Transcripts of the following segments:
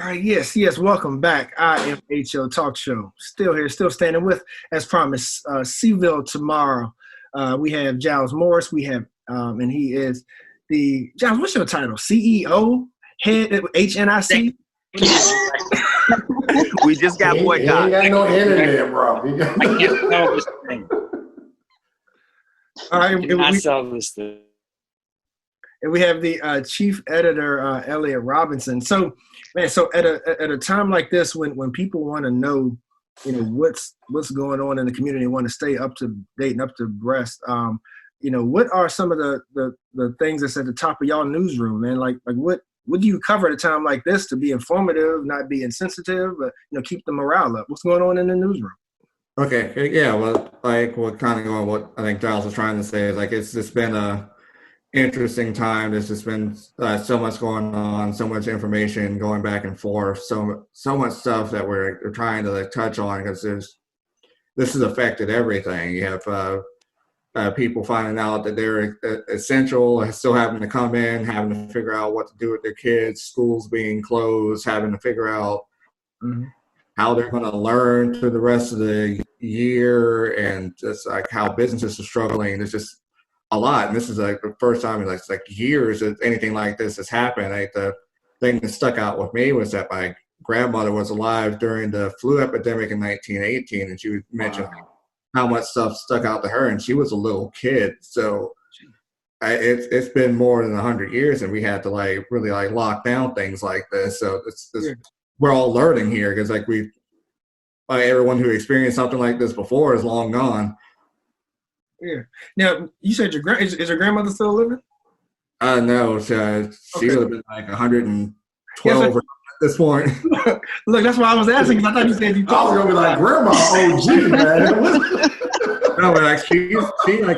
right, yes. Welcome back. IMHO Talk Show. Still here, still standing with, as promised, Cville tomorrow. We have Giles Morris. We have, and he is Giles, what's your title? CEO? Head HNIC? We just got boycotted. He ain't got no internet, bro. I can't sell this thing. All right, I cannot sell this thing. and we have the chief editor, Elliot Robinson. So, man, at a time like this, when people want to know, what's going on in the community, want to stay up to date and up to breast, what are some of the things that's at the top of y'all newsroom, man? Like what do you cover at a time like this to be informative, not be insensitive, but keep the morale up? What's going on in the newsroom? Okay, yeah, well, what kind of going, what I think Giles was trying to say is it's just been a interesting time. There's just been so much going on, so much information going back and forth, so much stuff that we're trying to touch on, because this has affected everything. You have people finding out that they're essential, still having to come in, having to figure out what to do with their kids, schools being closed, having to figure out how they're going to learn through the rest of the year, and just how businesses are struggling. There's just a lot, and this is the first time in years that anything like this has happened. The thing that stuck out with me was that my grandmother was alive during the flu epidemic in 1918, and she mentioned how much stuff stuck out to her, and she was a little kid. So it's been more than 100 years, and we had to really lock down things like this. So we're all learning here, because everyone who experienced something like this before is long gone. Yeah. Now, you said is your grandmother still living? No, she would have been 112 at this point. Look, that's why I was asking, because I thought you said you. I was gonna be like, Grandma, OG, man. No, but she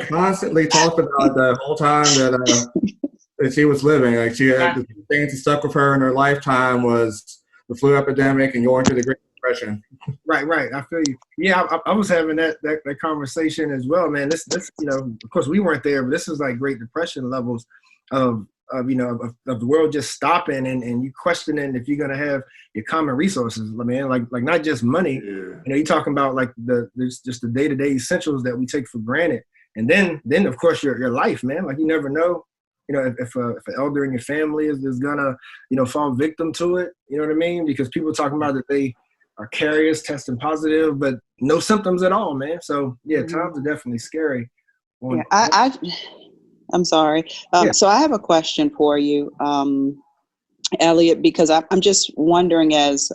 constantly talked about the whole time that she was living. She had the things that stuck with her in her lifetime was the flu epidemic and going through the Great Depression. Right. I feel you. Yeah, I was having that conversation as well, man. This of course we weren't there, but this is Great Depression levels of the world just stopping and you questioning if you're gonna have your common resources. I mean, like not just money. Yeah. You're talking about there's just the day-to-day essentials that we take for granted, and then of course your life, man. You never know. If an elder in your family is gonna fall victim to it. You know what I mean? Because people talking about that they are carriers, testing positive, but no symptoms at all, man. So yeah, times are definitely scary. I'm sorry. So I have a question for you, Elliot, because I'm just wondering, as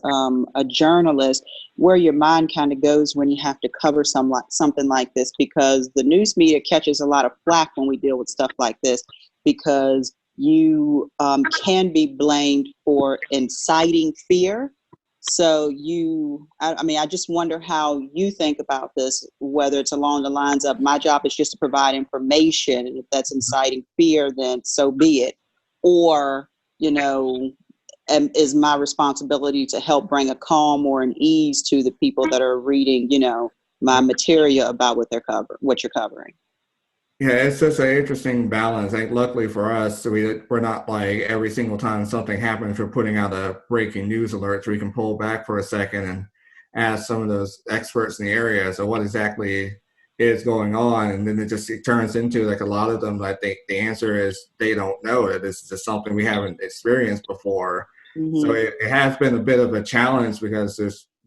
a journalist, where your mind kind of goes when you have to cover something like this, because the news media catches a lot of flack when we deal with stuff like this, because you can be blamed for inciting fear. So I just wonder how you think about this, whether it's along the lines of my job is just to provide information, and if that's inciting fear, then so be it. Or, is my responsibility to help bring a calm or an ease to the people that are reading, my material about what you're covering. Yeah, it's just an interesting balance. Luckily for us, we're not every single time something happens, we're putting out a breaking news alert, so we can pull back for a second and ask some of those experts in the area, so what exactly is going on. And then it turns into a lot of them, the answer is they don't know it. It's just something we haven't experienced before. Mm-hmm. So it has been a bit of a challenge, because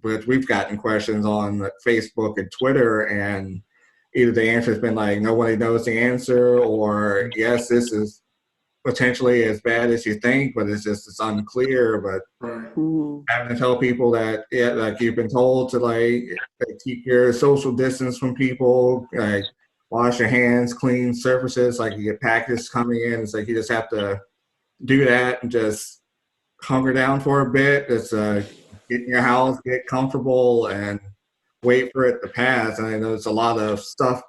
we've gotten questions on Facebook and Twitter, and either the answer has been nobody knows the answer, or yes, this is potentially as bad as you think, but it's unclear. But having to tell people that you've been told to keep your social distance from people, wash your hands, clean surfaces, you get packages coming in, it's you just have to do that and just hunker down for a bit. Just get in your house, get comfortable, and wait for it to pass. And I know there's a lot of stuff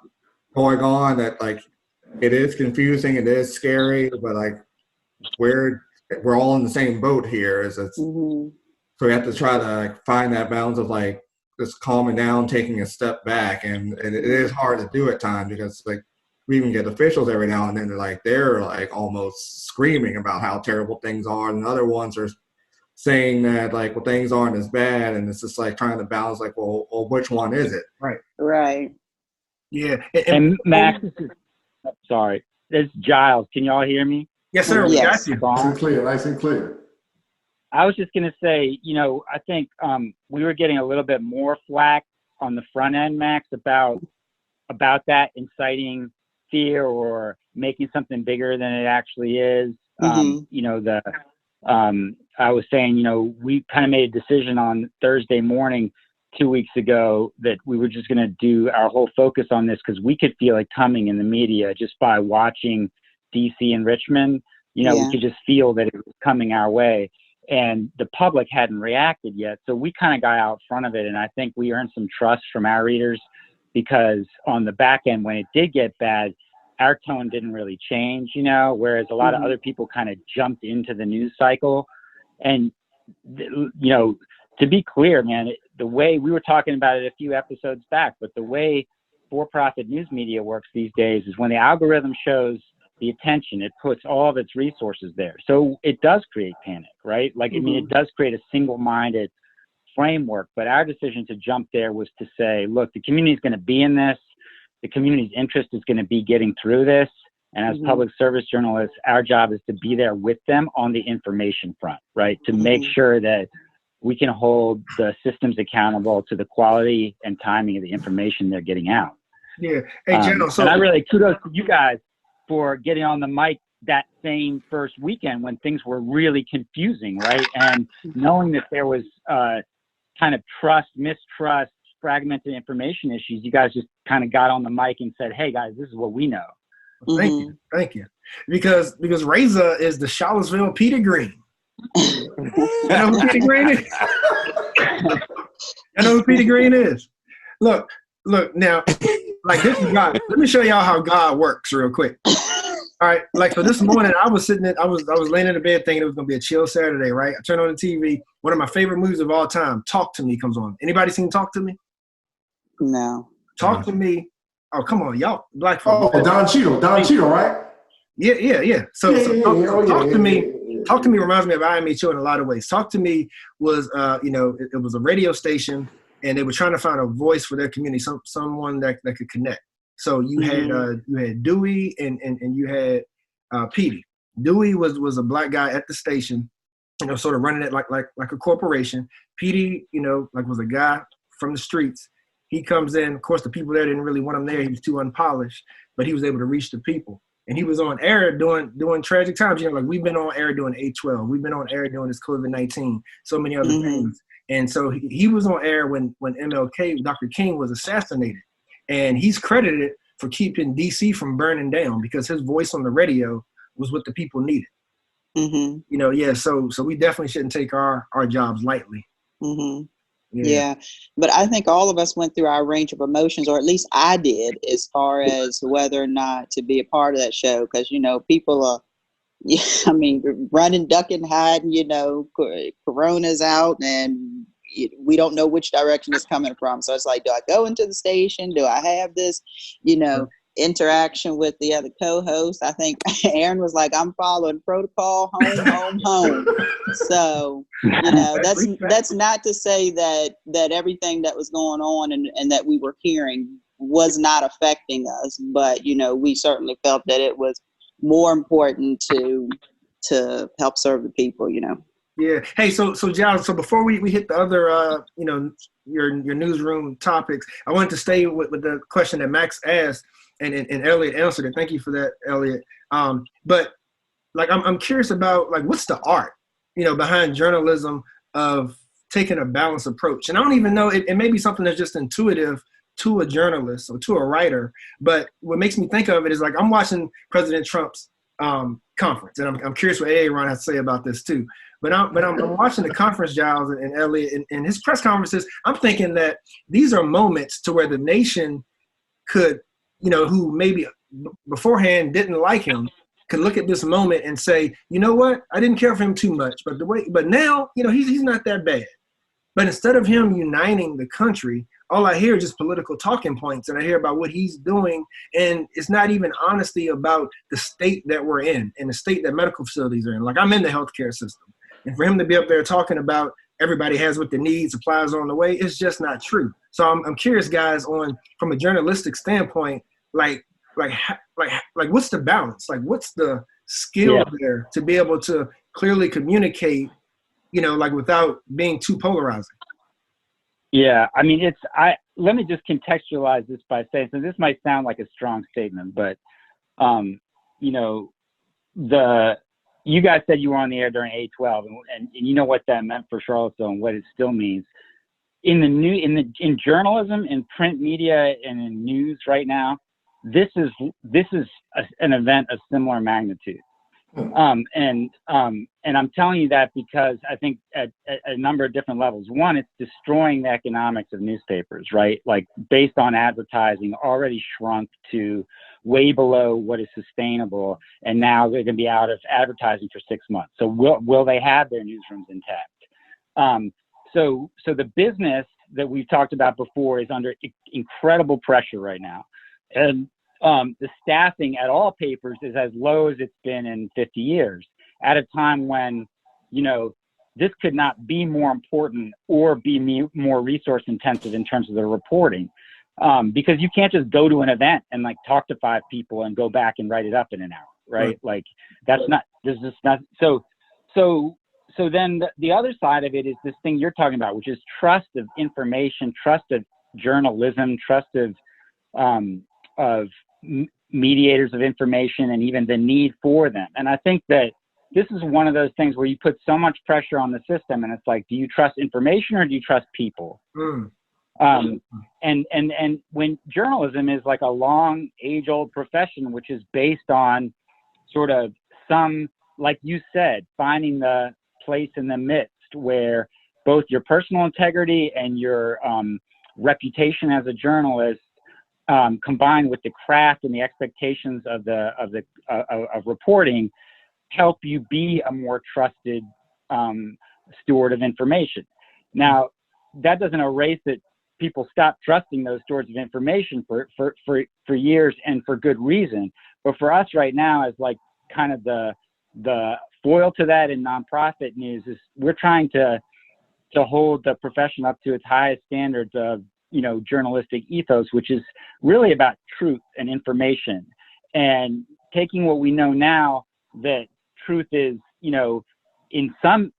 going on that it is confusing, it is scary, but we're all in the same boat here. So we have to try to find that balance of just calming down, taking a step back, and it is hard to do at times, because we even get officials every now and then they're almost screaming about how terrible things are, and other ones are saying that like, well, things aren't as bad, and it's just like trying to balance like, well which one is it? Right. Yeah. And Max, sorry, this is Giles. Can y'all hear me? Yes, sir. We Yes. got you. Nice and clear. I was just going to say, I think we were getting a little bit more flack on the front end, Max, about that inciting fear or making something bigger than it actually is. I was saying, we kind of made a decision on Thursday morning 2 weeks ago that we were just going to do our whole focus on this because we could feel it coming in the media just by watching DC and Richmond. We could just feel that it was coming our way. And the public hadn't reacted yet. So we kind of got out front of it. And I think we earned some trust from our readers because on the back end, when it did get bad, our tone didn't really change, whereas a lot of other people kind of jumped into the news cycle. And, to be clear, man, the way we were talking about it a few episodes back, but the way for-profit news media works these days is when the algorithm shows the attention, it puts all of its resources there. So it does create panic, right? It does create a single-minded framework, but our decision to jump there was to say, look, the community is going to be in this. The community's interest is going to be getting through this. And as public service journalists, our job is to be there with them on the information front, right? To make sure that we can hold the systems accountable to the quality and timing of the information they're getting out. Yeah. Hey, General. And I really kudos to you guys for getting on the mic that same first weekend when things were really confusing, right? And knowing that there was kind of trust, mistrust, fragmented information issues, you guys just kind of got on the mic and said, hey guys, this is what we know. Thank you. Because Reza is the Charlottesville Peter Green. You know who Peter Green is? I know who Peter Green is. Look now, like this is God. Let me show y'all how God works real quick. All right, like so this morning I was laying in the bed thinking it was gonna be a chill Saturday, right? I turned on the TV. One of my favorite movies of all time, Talk to Me, comes on. Anybody seen Talk to Me? No. Talk to Me. Oh, come on, y'all black folks. Oh, Don Cheadle, right? Yeah. So Talk to Me reminds me of IMHO in a lot of ways. Talk to Me was, it was a radio station, and they were trying to find a voice for their community, someone that could connect. So you had Dewey and you had Petey. Dewey was a black guy at the station, sort of running it like a corporation. Petey, was a guy from the streets. He comes in. Of course, the people there didn't really want him there. He was too unpolished, but he was able to reach the people. And he was on air doing tragic times. We've been on air doing 8/12. We've been on air doing this COVID-19, so many other things. And so he was on air when MLK, Dr. King, was assassinated. And he's credited for keeping DC from burning down because his voice on the radio was what the people needed. So we definitely shouldn't take our jobs lightly. Yeah, but I think all of us went through our range of emotions, or at least I did, as far as whether or not to be a part of that show. Because, people are, running, ducking, hiding, Corona's out and we don't know which direction it's coming from. So it's like, do I go into the station? Do I have this, interaction with the other co-host? I think Aaron was like, I'm following protocol, home. So, that's not to say that everything that was going on and that we were hearing was not affecting us, but, we certainly felt that it was more important to help serve the people, Yeah. Hey, so Giles, so before we hit the other, your newsroom topics, I wanted to stay with the question that Max asked, and Elliot answered it. Thank you for that, Elliot. But I'm curious about what's the art, behind journalism of taking a balanced approach. And I don't even know, it may be something that's just intuitive to a journalist or to a writer. But what makes me think of it is I'm watching President Trump's conference, and I'm curious what Aaron has to say about this too. But I'm watching the conference, Giles and Elliot, and his press conferences. I'm thinking that these are moments to where the nation could, who maybe beforehand didn't like him, could look at this moment and say, you know what, I didn't care for him too much, but now, he's not that bad. But instead of him uniting the country, all I hear is just political talking points, and I hear about what he's doing, and it's not even honesty about the state that we're in and the state that medical facilities are in. I'm in the healthcare system. And for him to be up there talking about everybody has what they need, supplies on the way, it's just not true. So I'm curious, guys, on from a journalistic standpoint, like what's the balance? Like, what's the skill there to be able to clearly communicate, like without being too polarizing? Yeah, I mean, let me just contextualize this by saying, so this might sound like a strong statement, but, you guys said you were on the air during 8/12, and you know what that meant for Charlottesville and what it still means. In journalism, in print media, and in news right now, this is an event of similar magnitude. And I'm telling you that because I think at a number of different levels. One, it's destroying the economics of newspapers, right? Like based on advertising, already shrunk to way below what is sustainable, and now they're going to be out of advertising for 6 months. So will they have their newsrooms intact? So the business that we've talked about before is under incredible pressure right now, and the staffing at all papers is as low as it's been in 50 years, at a time when, this could not be more important or be more resource intensive in terms of the reporting. Because you can't just go to an event and like talk to 5 people and go back and write it up in an hour, right? Like that's not, there's just not, so then the other side of it is this thing you're talking about, which is trust of information, trust of journalism, trust of mediators of information, and even the need for them. And I think that this is one of those things where you put so much pressure on the system, and it's like, do you trust information or do you trust people? And when journalism is like a long age-old profession, which is based on sort of some, like you said, finding the place in the midst where both your personal integrity and your reputation as a journalist combined with the craft and the expectations of reporting, help you be a more trusted steward of information. Now, that doesn't erase that people stop trusting those stewards of information for years, and for good reason. But for us right now, as like kind of the foil to that in nonprofit news, is we're trying to hold the profession up to its highest standards of journalistic ethos, which is really about truth and information, and taking what we know now, that truth is, in some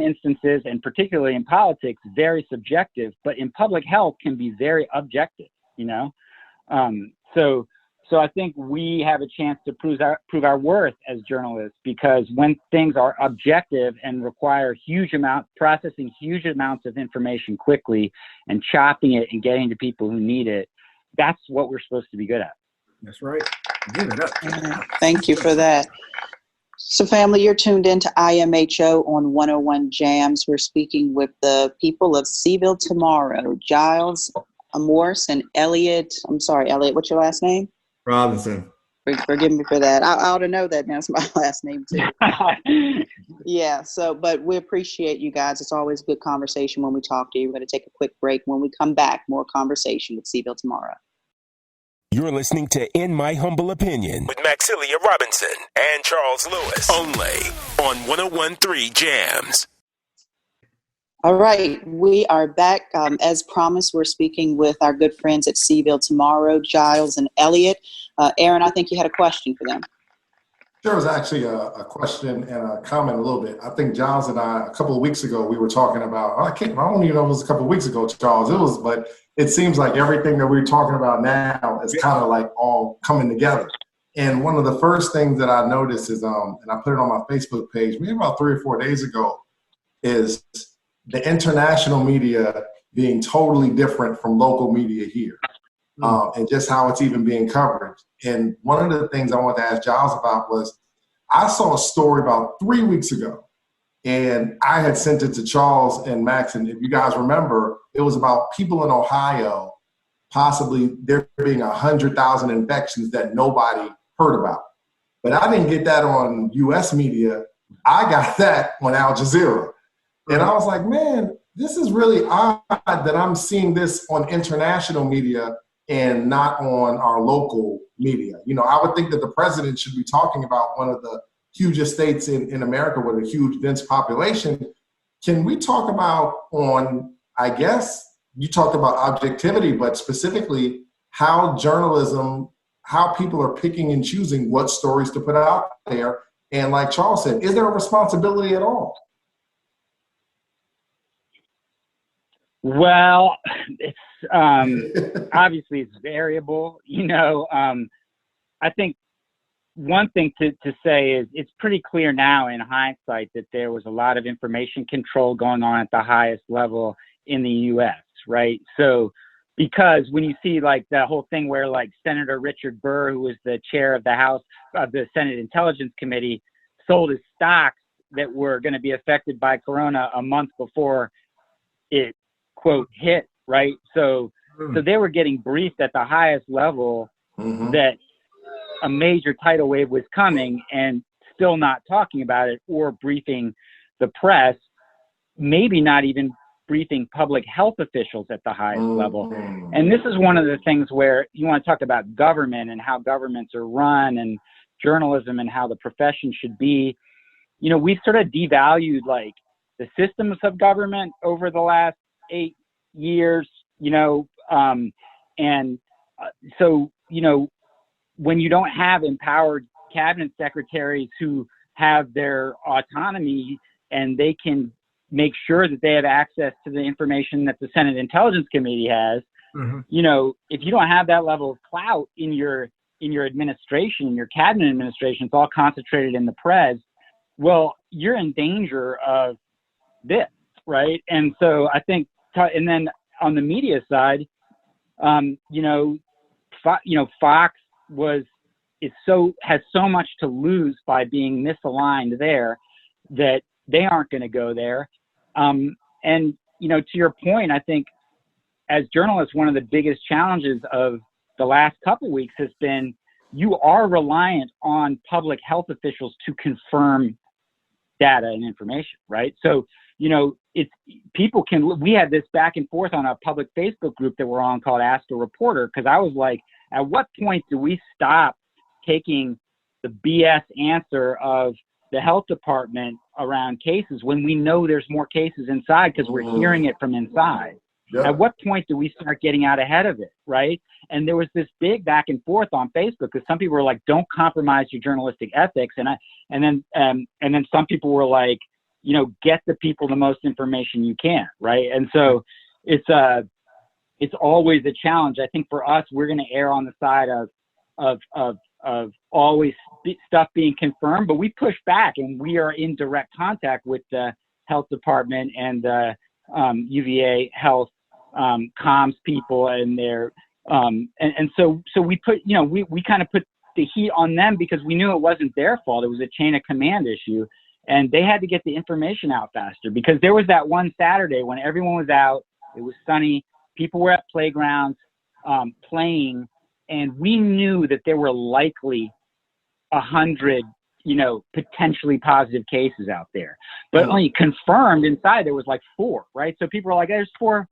instances, and particularly in politics, very subjective, but in public health can be very objective, So I think we have a chance to prove our worth as journalists, because when things are objective and require processing huge amounts of information quickly and chopping it and getting to people who need it, that's what we're supposed to be good at. That's right. Give it up. Thank you for that. So family, you're tuned into IMHO on 101 Jams. We're speaking with the people of Cville tomorrow, Giles, Amorse, and Elliot. I'm sorry, Elliot, what's your last name? Robinson. Forgive me for that. I ought to know that now. It's my last name too. Yeah. But we appreciate you guys. It's always good conversation when we talk to you. We're going to take a quick break. When we come back, more conversation with Cville tomorrow. You're listening to In My Humble Opinion with Maxilia Robinson and Charles Lewis, only on 101.3 Jams. All right, we are back. As promised, we're speaking with our good friends at Cville tomorrow, Giles and Elliot. Aaron, I think you had a question for them. There was actually a question and a comment a little bit. I think Giles and I, a couple of weeks ago, we were talking about, I don't even know if it was a couple of weeks ago, Charles, but it seems like everything that we're talking about now is kind of like all coming together. And one of the first things that I noticed is, and I put it on my Facebook page, maybe about 3 or 4 days ago, is the international media being totally different from local media here, and just how it's even being covered. And one of the things I wanted to ask Giles about was, I saw a story about 3 weeks ago, and I had sent it to Charles and Max, and if you guys remember, it was about people in Ohio, possibly there being 100,000 infections that nobody heard about. But I didn't get that on U.S. media. I got that on Al Jazeera. And I was like, man, this is really odd that I'm seeing this on international media and not on our local media. I would think that the president should be talking about one of the hugest states in America with a huge dense population. Can we talk about I guess you talked about objectivity, but specifically how people are picking and choosing what stories to put out there? And like Charles said, is there a responsibility at all? Well, it's obviously it's variable. I think one thing to say is it's pretty clear now in hindsight that there was a lot of information control going on at the highest level in the U.S., right? So because when you see like the whole thing where like Senator Richard Burr, who was the chair of the Senate Intelligence Committee, sold his stocks that were going to be affected by Corona a month before it, quote, hit, right? So they were getting briefed at the highest level that a major tidal wave was coming and still not talking about it or briefing the press, maybe not even briefing public health officials at the highest level. And this is one of the things where you want to talk about government and how governments are run and journalism and how the profession should be. We've sort of devalued like the systems of government over the last 8 years, so when you don't have empowered cabinet secretaries who have their autonomy and they can make sure that they have access to the information that the Senate Intelligence Committee has, if you don't have that level of clout in your administration, in your cabinet administration, it's all concentrated in the press, well, you're in danger of this, right? And so I think, and then on the media side, Fox has so much to lose by being misaligned there that they aren't going to go there. And to your point, I think as journalists, one of the biggest challenges of the last couple of weeks has been you are reliant on public health officials to confirm data and information, right? So, we had this back and forth on a public Facebook group that we're on called Ask a Reporter, because I was like, at what point do we stop taking the BS answer of the health department around cases when we know there's more cases inside because we're hearing it from inside? Yeah. At what point do we start getting out ahead of it, right? And there was this big back and forth on Facebook because some people were like, "Don't compromise your journalistic ethics," and then some people were like, get the people the most information you can, right? And so it's always a challenge. I think for us, we're going to err on the side of always stuff being confirmed, but we push back and we are in direct contact with the health department and the UVA health comms people and their and so we put we kind of put the heat on them because we knew it wasn't their fault. It was a chain of command issue, and they had to get the information out faster because there was that one Saturday when everyone was out, it was sunny, people were at playgrounds playing, and we knew that there were likely 100 potentially positive cases out there, but only confirmed inside there was like 4, right? So people were like, there's four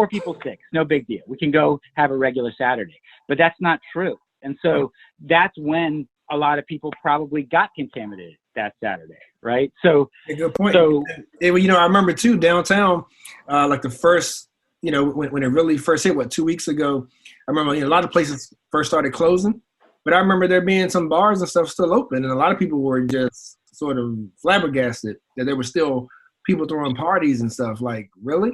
people sick, no big deal, we can go have a regular Saturday. But that's not true. And so that's when a lot of people probably got contaminated that Saturday, right? So a good point. So I remember too, downtown, like the first, when it really first hit, 2 weeks ago, I remember a lot of places first started closing, but I remember there being some bars and stuff still open, and a lot of people were just sort of flabbergasted that there were still people throwing parties and stuff. Like, really?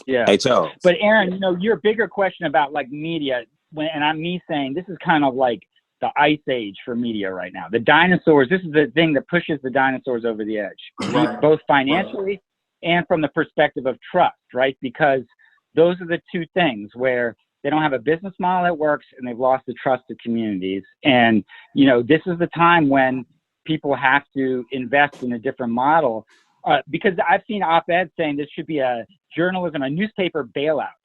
Yeah. Hey, Charles. But Aaron, your bigger question about like media, and I'm saying this is kind of like the ice age for media right now. The dinosaurs, this is the thing that pushes the dinosaurs over the edge, right, both financially and from the perspective of trust, right? Because those are the two things where they don't have a business model that works and they've lost the trust of communities. And, this is the time when people have to invest in a different model because I've seen op-eds saying this should be a newspaper bailout,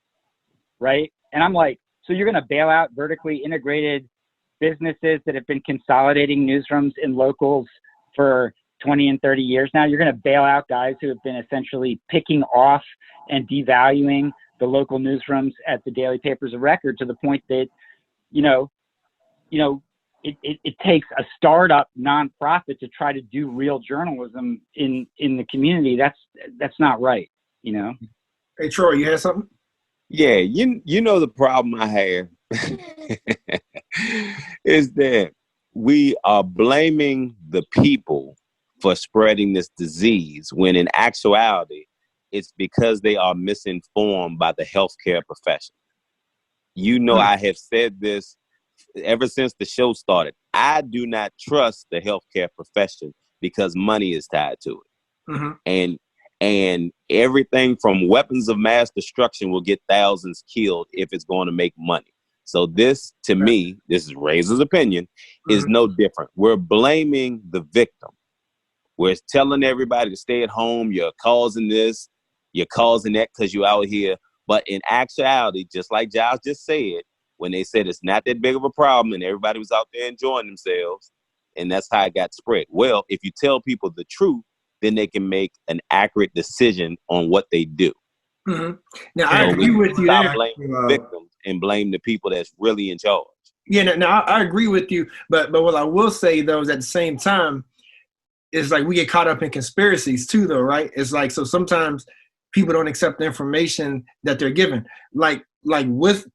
right? And I'm like, so you're going to bail out vertically integrated businesses that have been consolidating newsrooms in locals for 20 and 30 years now? You're going to bail out guys who have been essentially picking off and devaluing the local newsrooms at the daily papers of record to the point that, it takes a startup nonprofit to try to do real journalism in the community. That's not right, you know? Hey, Troy, you had something? Yeah, you know the problem I have is that we are blaming the people for spreading this disease when in actuality, it's because they are misinformed by the healthcare profession. You know, I have said this ever since the show started. I do not trust the healthcare profession because money is tied to it. Mm-hmm. And everything from weapons of mass destruction will get thousands killed if it's going to make money. So this, to me, this is Razor's opinion, is no different. We're blaming the victim. We're telling everybody to stay at home. You're causing this. You're causing that because you're out here. But in actuality, just like Giles just said, when they said it's not that big of a problem and everybody was out there enjoying themselves, and that's how it got spread. Well, if you tell people the truth, then they can make an accurate decision on what they do. Mm-hmm. Now, I agree with you stop there. Blaming the victims and blame the people that's really in charge. Yeah, now I agree with you. But what I will say, though, is at the same time, it's like we get caught up in conspiracies, too, though, right? It's like, so sometimes people don't accept the information that they're given. Like with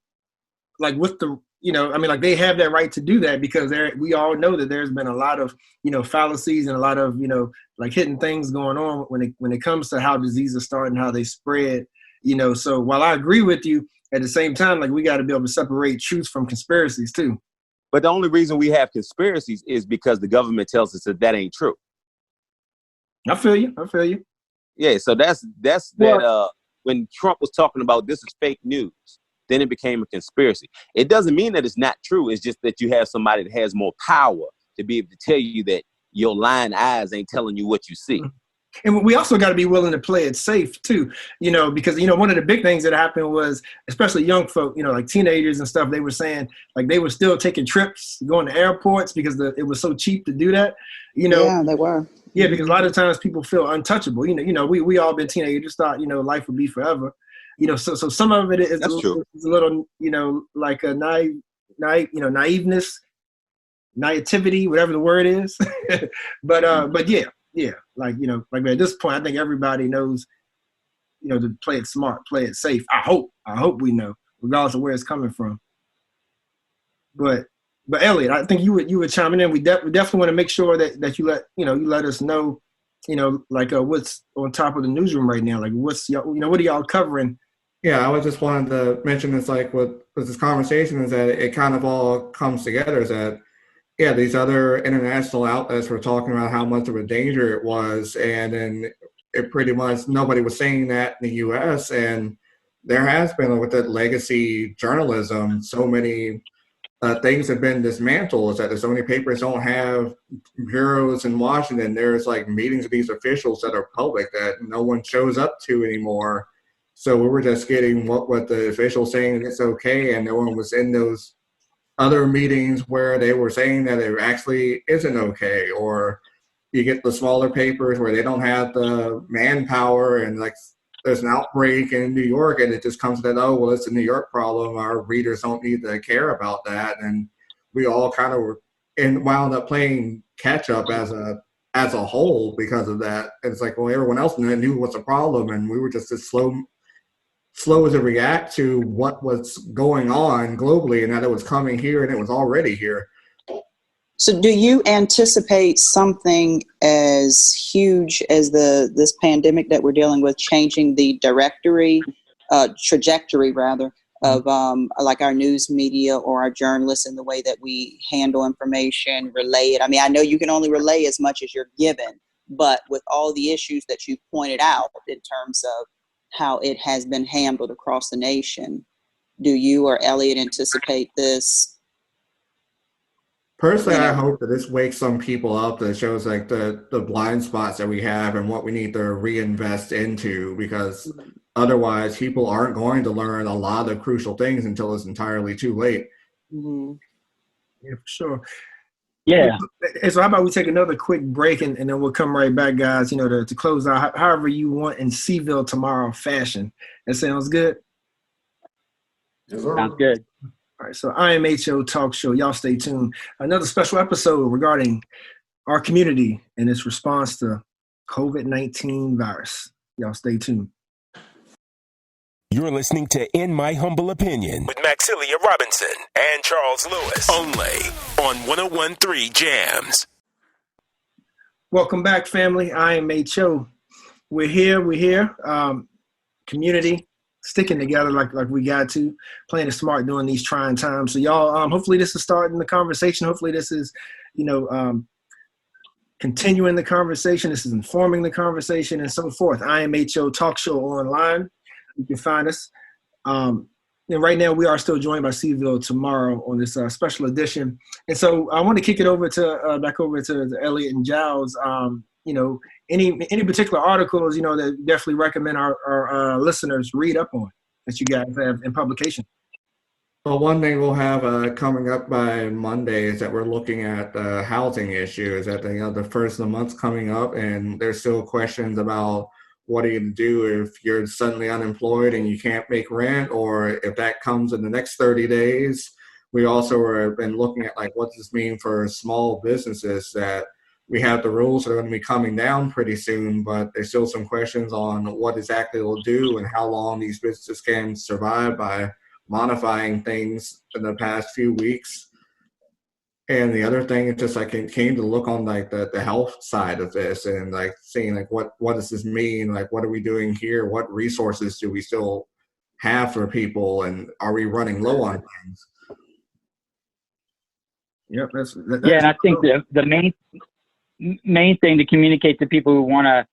the, you know, I mean, like they have that right to do that because we all know that there's been a lot of, you know, fallacies and a lot of, you know, like hidden things going on when it comes to how diseases start and how they spread, you know. So while I agree with you, at the same time, like we got to be able to separate truth from conspiracies too. But the only reason we have conspiracies is because the government tells us that ain't true. I feel you. Yeah, so that's that. When Trump was talking about this is fake news, then it became a conspiracy. It doesn't mean that it's not true. It's just that you have somebody that has more power to be able to tell you that your lying eyes ain't telling you what you see. And we also got to be willing to play it safe too, you know, because, you know, one of the big things that happened was, especially young folk, you know, like teenagers and stuff, they were saying like they were still taking trips, going to airports because it was so cheap to do that, you know. Yeah, they were. Yeah, because a lot of times people feel untouchable. You know, we all been teenagers, thought, you know, life would be forever. You know, so some of it is a little, you know, like a naiveness, naivety, whatever the word is. but yeah, like, you know, like at this point, I think everybody knows, you know, to play it smart, play it safe. I hope we know, regardless of where it's coming from. But Elliot, I think you would chime in. We definitely want to make sure that you let us know, you know, like what's on top of the newsroom right now. Like what are y'all covering? Yeah, I was just wanted to mention this, like with this conversation is that it kind of all comes together. Is that these other international outlets were talking about how much of a danger it was, and then it pretty much nobody was saying that in the U.S. And there has been with that legacy journalism, so many things have been dismantled. Is that there's so many papers don't have bureaus in Washington. There's like meetings of these officials that are public that no one shows up to anymore. So we were just getting what the officials saying it's okay, and no one was in those other meetings where they were saying that it actually isn't okay. Or you get the smaller papers where they don't have the manpower, and like there's an outbreak in New York, and it just comes to that, oh, well, it's a New York problem. Our readers don't need to care about that. And we all kind of wound up playing catch up as a whole because of that. And it's like, well, everyone else knew what's a problem, and we were just as slow to react to what was going on globally, and that it was coming here and it was already here. So do you anticipate something as huge as this pandemic that we're dealing with changing the trajectory of like our news media or our journalists in the way that we handle information, relay it? I mean, I know you can only relay as much as you're given, but with all the issues that you pointed out in terms of how it has been handled across the nation, do you or Elliot anticipate this? Personally, I hope that this wakes some people up, that shows like the blind spots that we have and what we need to reinvest into, because otherwise people aren't going to learn a lot of crucial things until it's entirely too late. Mm-hmm. Yeah, for sure. Yeah. So how about we take another quick break and then we'll come right back, guys, you know, to close out however you want in Cville tomorrow fashion. That sounds good? Yes, sir. Sounds good. All right, so IMHO Talk Show. Y'all stay tuned. Another special episode regarding our community and its response to COVID-19 virus. Y'all stay tuned. You're listening to In My Humble Opinion with Maxilia Robinson and Charles Lewis. Only on 101.3 Jams. Welcome back, family. IMHO. We're here. Community sticking together like we got to, playing it smart during these trying times. So y'all, hopefully this is starting the conversation. Hopefully this is, continuing the conversation. This is informing the conversation and so forth. IMHO Talk Show online. You can find us. And right now we are still joined by Cville tomorrow on this special edition. And so I want to kick it over to back over to Elliot and Giles. Any particular articles, that definitely recommend our listeners read up on that you guys have in publication? Well, one thing we'll have coming up by Monday is that we're looking at housing issues at the first of the month's coming up, and there's still questions about what are you going to do if you're suddenly unemployed and you can't make rent, or if that comes in the next 30 days. We also have been looking at what does this mean for small businesses, that we have the rules that are going to be coming down pretty soon, but there's still some questions on what exactly it'll do and how long these businesses can survive by modifying things in the past few weeks. And the other thing is just I came to look on the health side of this and seeing what does this mean? What are we doing here? What resources do we still have for people, and are we running low on things? Yep, that's and I think the main thing to communicate to people who want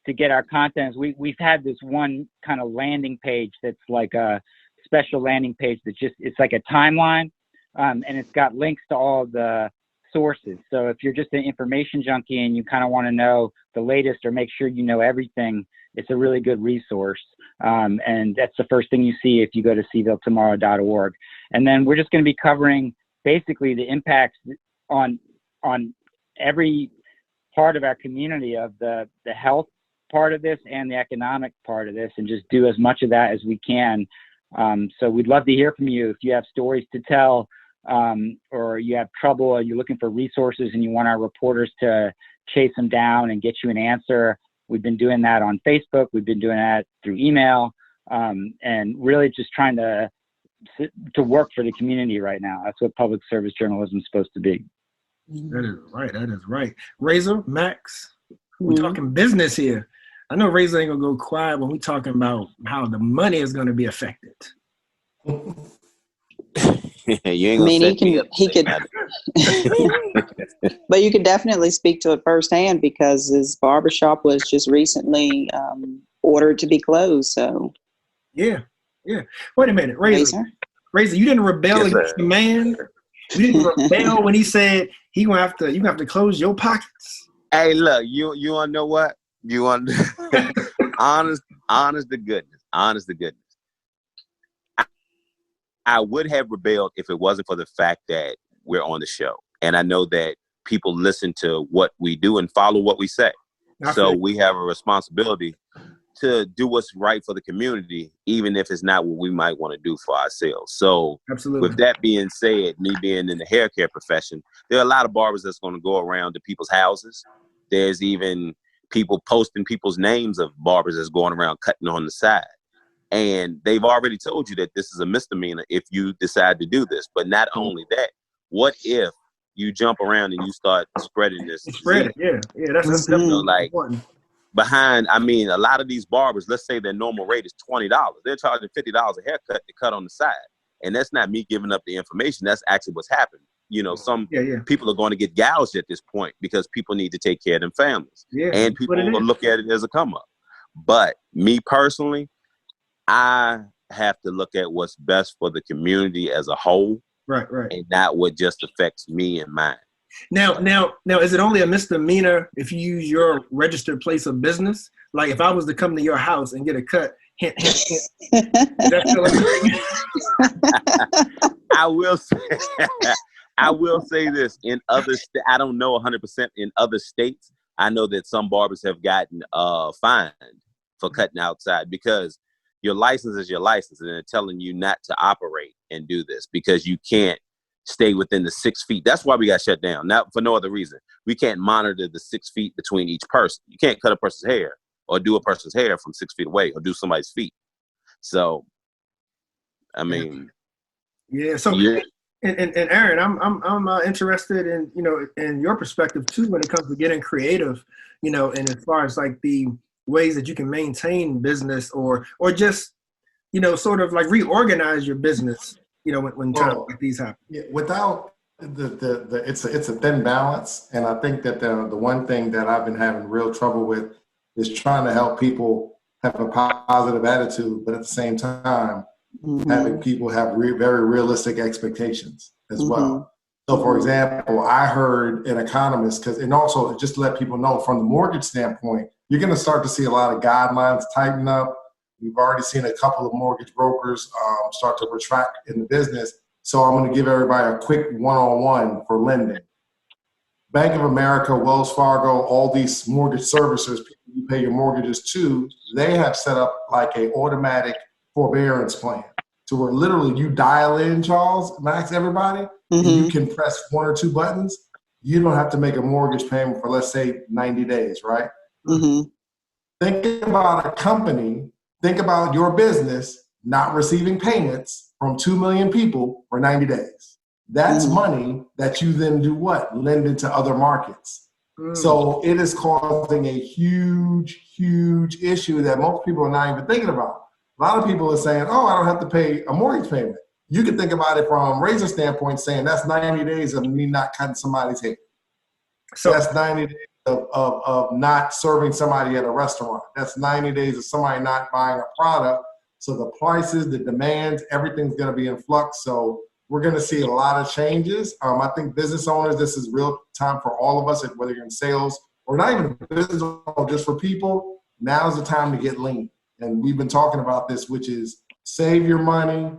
to get our content is we've had this one kind of landing page that's like a special landing page that it's like a timeline, and it's got links to all the sources. So if you're just an information junkie and you kind of want to know the latest or make sure you know everything, it's a really good resource. And that's the first thing you see if you go to cvilletomorrow.org. And then we're just going to be covering basically the impacts on every part of our community of the health part of this and the economic part of this, and just do as much of that as we can. So we'd love to hear from you if you have stories to tell, or you have trouble, or you're looking for resources and you want our reporters to chase them down and get you an answer. We've been doing that on Facebook. We've been doing that through email, and really just trying to work for the community right now. That's what public service journalism is supposed to be. That is right. Razor, Max, we're talking business here. I know Razor ain't gonna go quiet when we're talking about how the money is gonna be affected. You ain't gonna he could, but you could definitely speak to it firsthand because his barbershop was just recently ordered to be closed. So yeah. Wait a minute, Razor, you didn't rebel against the man. You didn't rebel when he said you gonna have to close your pockets. Hey, look, you wanna know what? You want honest to goodness. I would have rebelled if it wasn't for the fact that we're on the show. And I know that people listen to what we do and follow what we say. So we have a responsibility to do what's right for the community, even if it's not what we might want to do for ourselves. So absolutely. With that being said, me being in the hair care profession, there are a lot of barbers that's going to go around to people's houses. There's even people posting people's names of barbers that's going around cutting on the side. And they've already told you that this is a misdemeanor if you decide to do this. But not only that, what if you jump around and you start spreading this? Spread it, yeah. That's important. Behind, I mean, a lot of these barbers, let's say their normal rate is $20. They're charging $50 a haircut to cut on the side. And that's not me giving up the information. That's actually what's happened. Some people are going to get gouged at this point because people need to take care of their families. Yeah, and people will look at it as a come up. But me personally, I have to look at what's best for the community as a whole. Right. And not what just affects me and mine. Now, is it only a misdemeanor if you use your registered place of business? Like if I was to come to your house and get a cut, hint. I will say this. In other I don't know 100% in other states. I know that some barbers have gotten fined for cutting outside because your license is your license, and they're telling you not to operate and do this because you can't stay within the 6 feet. That's why we got shut down, not for no other reason. We can't monitor the 6 feet between each person. You can't cut a person's hair or do a person's hair from 6 feet away or do somebody's feet. So, I mean, yeah. So, and Aaron, I'm interested in, in your perspective too when it comes to getting creative, and as far as like the ways that you can maintain business or just, sort of like reorganize your business, when times like these happen. Yeah, without it's a thin balance, and I think that the one thing that I've been having real trouble with is trying to help people have a positive attitude, but at the same time, having people have very realistic expectations as well. So, for example, I heard an economist, and also just to let people know from the mortgage standpoint, you're going to start to see a lot of guidelines tighten up. We've already seen a couple of mortgage brokers start to retract in the business. So I'm going to give everybody a quick one-on-one for lending. Bank of America, Wells Fargo, all these mortgage servicers, people you pay your mortgages to, they have set up like a automatic forbearance plan to where literally you dial in, Charles, Max, everybody, and you can press 1 or 2 buttons. You don't have to make a mortgage payment for, let's say, 90 days, right? Think about a company, think about your business not receiving payments from 2 million people for 90 days. That's money that you then do what? Lend into other markets. So it is causing a huge, huge issue that most people are not even thinking about. A lot of people are saying, oh, I don't have to pay a mortgage payment. You can think about it from Razor standpoint, saying that's 90 days of me not cutting somebody's hair. So that's 90 days of not serving somebody at a restaurant. That's 90 days of somebody not buying a product. So the prices, the demands, everything's going to be in flux. So we're going to see a lot of changes. I think business owners, this is real time for all of us, whether you're in sales or not even business owner, just for people. Now's the time to get lean. And we've been talking about this, which is save your money.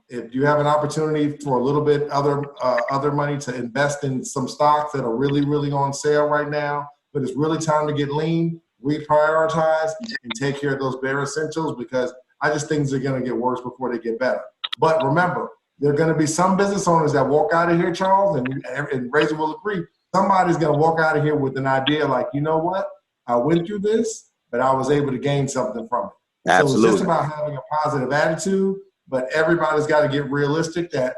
If you have an opportunity for a little bit other money to invest in some stocks that are really, really on sale right now, but it's really time to get lean, reprioritize, and take care of those bare essentials, because I just think things are going to get worse before they get better. But remember, there are going to be some business owners that walk out of here, Charles, and Razor will agree, somebody's going to walk out of here with an idea like, you know what, I went through this, but I was able to gain something from it. Absolutely. So it's just about having a positive attitude, but everybody's got to get realistic that,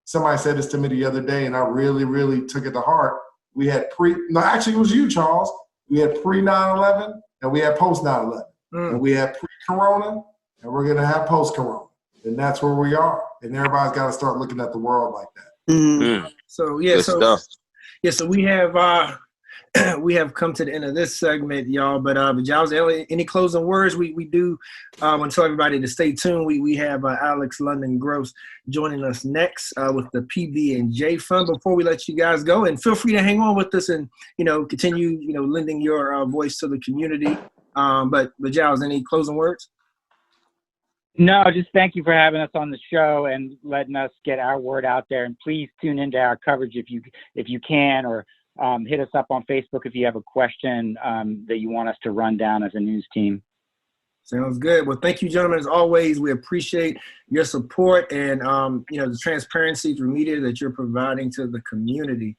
somebody said this to me the other day, and I really, really took it to heart. We had actually it was you, Charles. We had pre 9/11 and we had post 9/11. And we had pre-corona and we're going to have post-corona. And that's where we are. And everybody's got to start looking at the world like that. So, yeah. So we have come to the end of this segment, y'all. But Giles, any closing words? We do want to tell everybody to stay tuned. We have Alex London Gross joining us next with the PB&J Fund. Before we let you guys go, and feel free to hang on with us and continue lending your voice to the community. But Giles, any closing words? No, just thank you for having us on the show and letting us get our word out there. And please tune into our coverage if you can, or hit us up on Facebook if you have a question that you want us to run down as a news team. Sounds good. Well, thank you, gentlemen. As always, we appreciate your support and the transparency through media that you're providing to the community.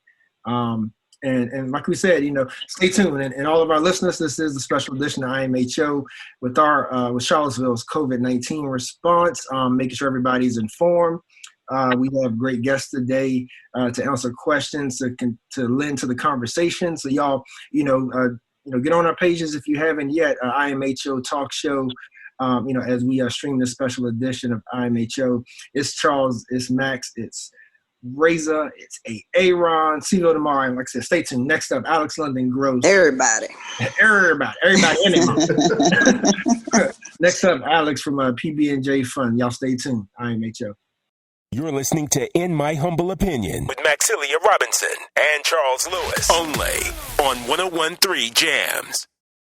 And like we said, stay tuned. And all of our listeners, this is a special edition of IMHO with Charlottesville's COVID-19 response, making sure everybody's informed. We have great guests today to answer questions, to lend to the conversation. So y'all, get on our pages if you haven't yet. IMHO Talk Show. As we stream this special edition of IMHO, it's Charles, it's Max, it's Razor, it's Aaron, Cville tomorrow. And like I said, stay tuned. Next up, Alex London Gross. Everybody in it. Next up, Alex from PB&J Fund. Y'all stay tuned. IMHO. You're listening to In My Humble Opinion with Maxilia Robinson and Charles Lewis, only on 101.3 Jams.